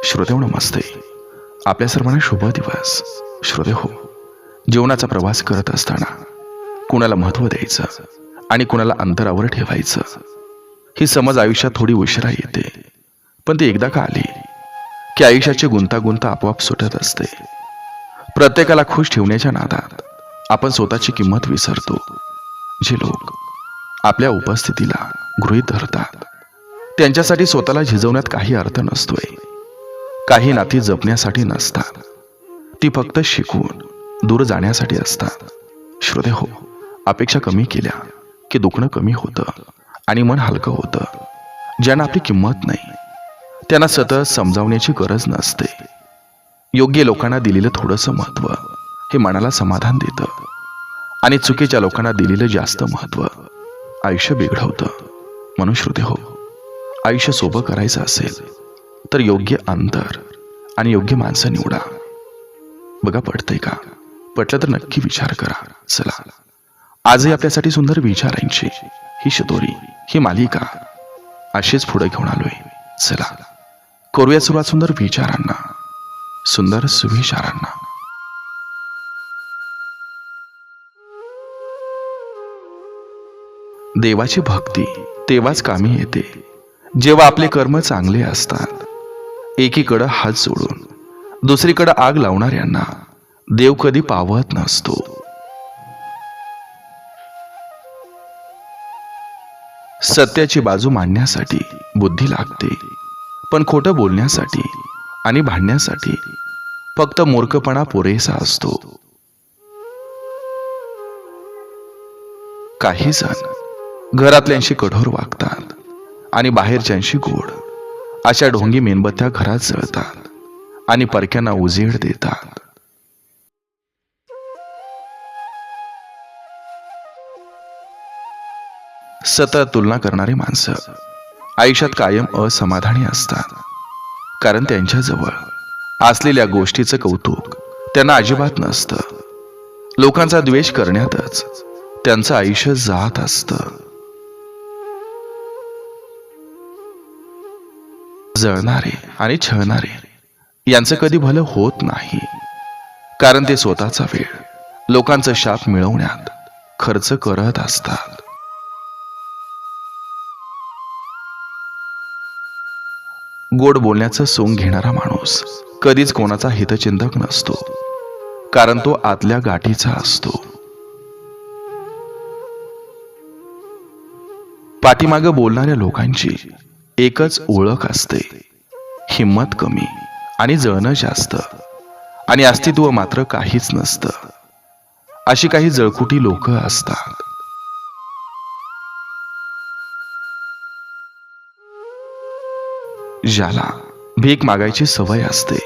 श्रोते नमस्ते. आपल्या सर्वांना शुभ दिवस. श्रोते हो, जीवनाचा प्रवास करत असताना कुणाला महत्त्व द्यायचं आणि कुणाला अंतरावर ठेवायचं ही समज आयुष्यात थोडी उशिरा येते. पण ती एकदा का आली की आयुष्याची गुंतागुंत आपोआप सुटत असते. प्रत्येकाला खुश ठेवण्याच्या नादात आपण स्वतःची किंमत विसरतो. जे लोक आपल्या उपस्थितीला गृहीत धरतात त्यांच्यासाठी स्वतःला झिजवण्यात काही अर्थ नसतोय. काही नाती जपण्यासाठी नसतात, ती फक्त शिकून दूर जाण्यासाठी असतात. श्रोते हो, अपेक्षा कमी केल्या की दुखणं कमी होतं आणि मन हलकं होतं. ज्यांना आपली किंमत नाही त्यांना सतत समजावण्याची गरज नसते. योग्य लोकांना दिलेलं थोडंसं महत्त्व हे मनाला समाधान देतं आणि चुकीच्या लोकांना दिलेलं जास्त महत्त्व आयुष्य बिघडवतं. म्हणून श्रोते हो, आयुष्य सोपं करायचं असेल तर योग्य अंतर आणि योग्य माणसं निवडा. बघा, पटतंय का? पटलं तर नक्की विचार करा. चला, आजही आपल्यासाठी सुंदर विचारांची ही शिदोरी, ही मालिका अशीच पुढे घेऊन आलोय. चला, करूया सुरुवात सुंदर विचारांना, सुंदर सुविचारांना. देवाची भक्ती तेव्हाच कामी येते जेव्हा आपले कर्म चांगले असतात. एकीकडं हात जोडून दुसरीकडं आग लावणाऱ्यांना देव कधी पावत नसतो. सत्याची बाजू मांडण्यासाठी बुद्धी लागते, पण खोटं बोलण्यासाठी आणि भांडण्यासाठी फक्त मूर्खपणा पुरेसा असतो. काही जण घरातल्यांशी कठोर वागतात आणि बाहेरच्यांशी गोड. अशा ढोंगी मेणबत्त्या घरात जळतात आणि परक्यांना उजेड देतात. सतत तुलना करणारी माणसं आयुष्यात कायम असमाधानी असतात, कारण त्यांच्याजवळ असलेल्या गोष्टीचं कौतुक त्यांना अजिबात नसतं. लोकांचा द्वेष करण्यातच त्यांचं आयुष्य जात असतं. जळणारे आणि छळणारे यांचं कधी भलं होत नाही, कारण ते स्वतःचा वेळ लोकांचा शाप मिळवण्यात खर्च करत असतात. गोड बोलण्याचं सोंग घेणारा माणूस कधीच कोणाचा हितचिंतक नसतो, कारण तो आतल्या गाठीचा असतो. पाठीमागं बोलणाऱ्या लोकांची एकच ओळख असते: हिम्मत कमी आणि जळणं जास्त, आणि अस्तित्व मात्र काहीच नसतं. अशी काही जळकुटी लोक असतात. ज्याला भीक मागायची सवय असते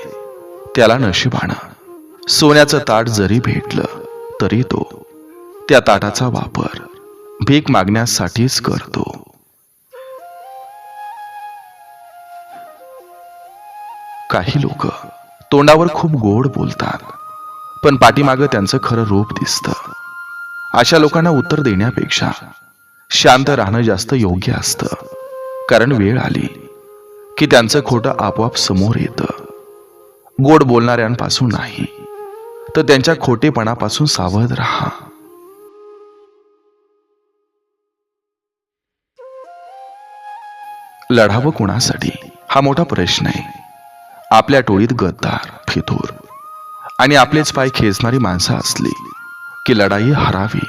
त्याला नशिबानं सोन्याचं ताट जरी भेटलं तरी तो त्या ताटाचा वापर भीक मागण्यासाठीच करतो. काही लोक तोंडावर खूप गोड बोलतात, पण पाठीमागं त्यांचं खरं रूप दिसतं. अशा लोकांना उत्तर देण्यापेक्षा शांत राहणं जास्त योग्य असतं, कारण वेळ आली की त्यांचं खोटं आपोआप समोर येतं. गोड बोलणाऱ्यांपासून नाही, तर त्यांच्या खोटेपणापासून सावध राहा. लढावं कुणासाठी हा मोठा प्रश्न आहे. आपल्या टोळीत गद्दार, फितूर आणि आपलेच पाय खेचणारी माणसं असली की लढाई हरावी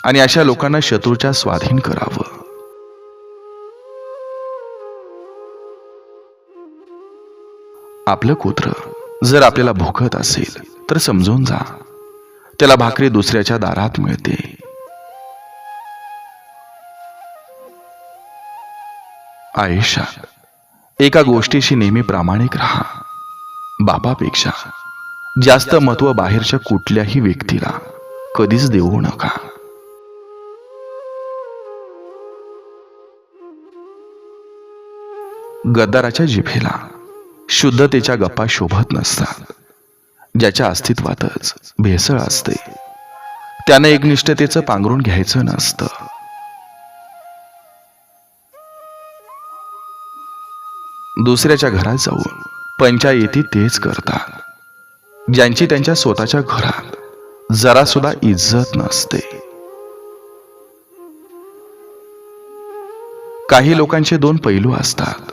आणि अशा लोकांना शत्रूच्या स्वाधीन करावं. आपलं कुत्रं जर आपल्याला भुकत असेल तर समजून जा, त्याला भाकरी दुसऱ्याच्या दारात मिळते. आयुष्यात एका गोष्टीशी नेहमी प्रामाणिक राहा. बापापेक्षा जास्त महत्त्व बाहेरच्या कुठल्याही व्यक्तीला कधीच देऊ नका. गद्दाराच्या जिभेला शुद्धतेच्या गप्पा शोभत नसतात. ज्याच्या अस्तित्वातच भेसळ असते त्यानं एकनिष्ठतेचं पांघरून घ्यायचं नसतं. दुसऱ्याच्या घरात जाऊन पंचायती तेच करतात ज्यांची त्यांच्या स्वतःच्या घरात जरा सुद्धा इज्जत नसते. काही लोकांचे दोन पैलू असतात.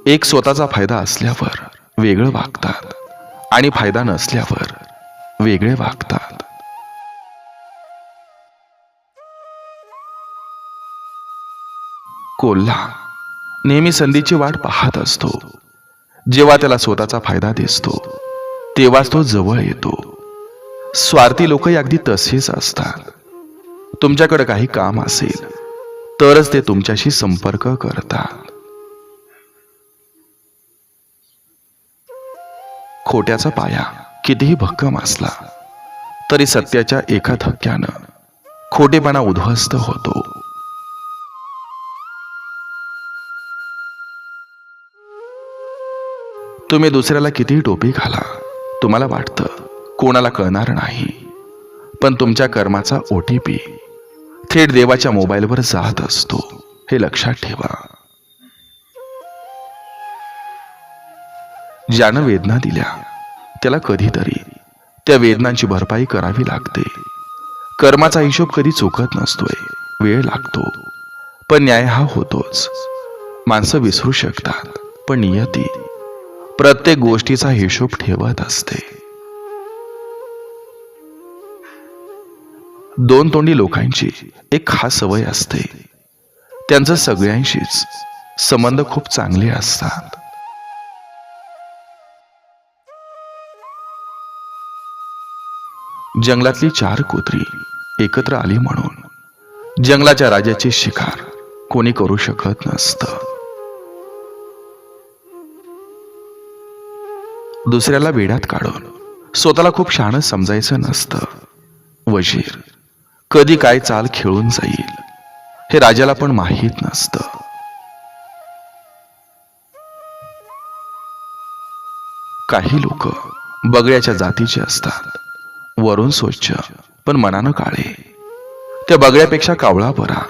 एक स्वतःचा फायदा असल्यावर वेगळं वागतात आणि फायदा नसल्यावर वेगळे वागतात. कोल्हा नेहमी संधीची वाट पाहत असतो. जेव्हा त्याला स्वतःचा फायदा दिसतो तेव्हाच तो जवळ येतो. स्वार्थी लोकही अगदी तसेच असतात. तुमच्याकडे काही काम असेल तरच ते तुमच्याशी संपर्क करतात. खोट्याचा पाया कितीही भक्कम असला तरी सत्याच्या एका धक्क्यानं खोटेपणा उद्ध्वस्त होतो. तुम्ही दुसऱ्याला कितीही टोपी घाला, तुम्हाला वाटतं कोणाला कळणार नाही, पण तुमच्या कर्माचा OTP थेट देवाच्या मोबाईलवर जात असतो, हे लक्षात ठेवा. ज्यानं वेदना दिल्या त्याला कधीतरी त्या वेदनांची भरपाई करावी लागते. कर्माचा हिशोब कधी चुकत नसतोय, वेळ लागतो, पण न्याय हा होतोच. माणसं विसरू शकतात, पण नियती प्रत्येक गोष्टीचा हिशोब ठेवत असते. दोन तोंडी लोकांची एक खास सवय असते. त्यांचं सगळ्यांशीच संबंध खूप चांगले असतात. जंगलातली 4 कुत्री एकत्र आली म्हणून जंगलाच्या राजाची शिकार कोणी करू शकत नसतं. दुसऱ्याला वेड्यात काढून स्वतःला खूप शहाणं समजायचं नसतं. वजीर कधी काय चाल खेळून जाईल हे राजाला पण माहीत नसतं. काही लोक बगळ्याच्या जातीचे असतात. वरून स्वच्छ पण मनानं काळे. त्या बगळ्यापेक्षा कावळा बरा,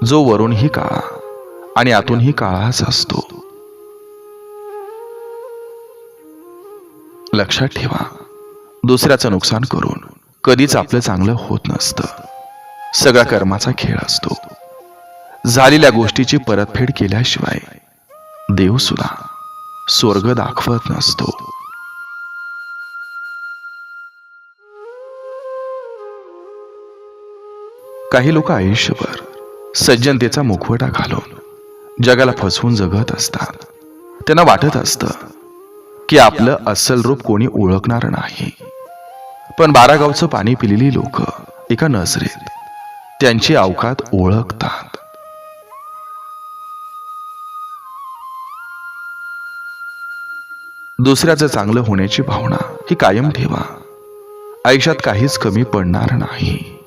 जो वरूनही काळा आणि आतूनही काळाच असतो. लक्षात ठेवा, दुसऱ्याचं नुकसान करून कधीच आपलं चांगलं होत नसतं. सगळा कर्माचा खेळ असतो. झालेल्या गोष्टीची परतफेड केल्याशिवाय देव सुद्धा स्वर्ग दाखवत नसतो. काही लोक आयुष्यभर सज्जनतेचा मुखवटा घालून जगाला फसवून जगत असतात. त्यांना वाटत असतं की आपलं अस्सल रूप कोणी ओळखणार नाही, पण 12 गावचं पाणी पिलेली लोक एका नजरेत त्यांची अवकात ओळखतात. दुसऱ्याचं चांगलं होण्याची भावना ही कायम ठेवा. आयुष्यात काहीच कमी पडणार नाही.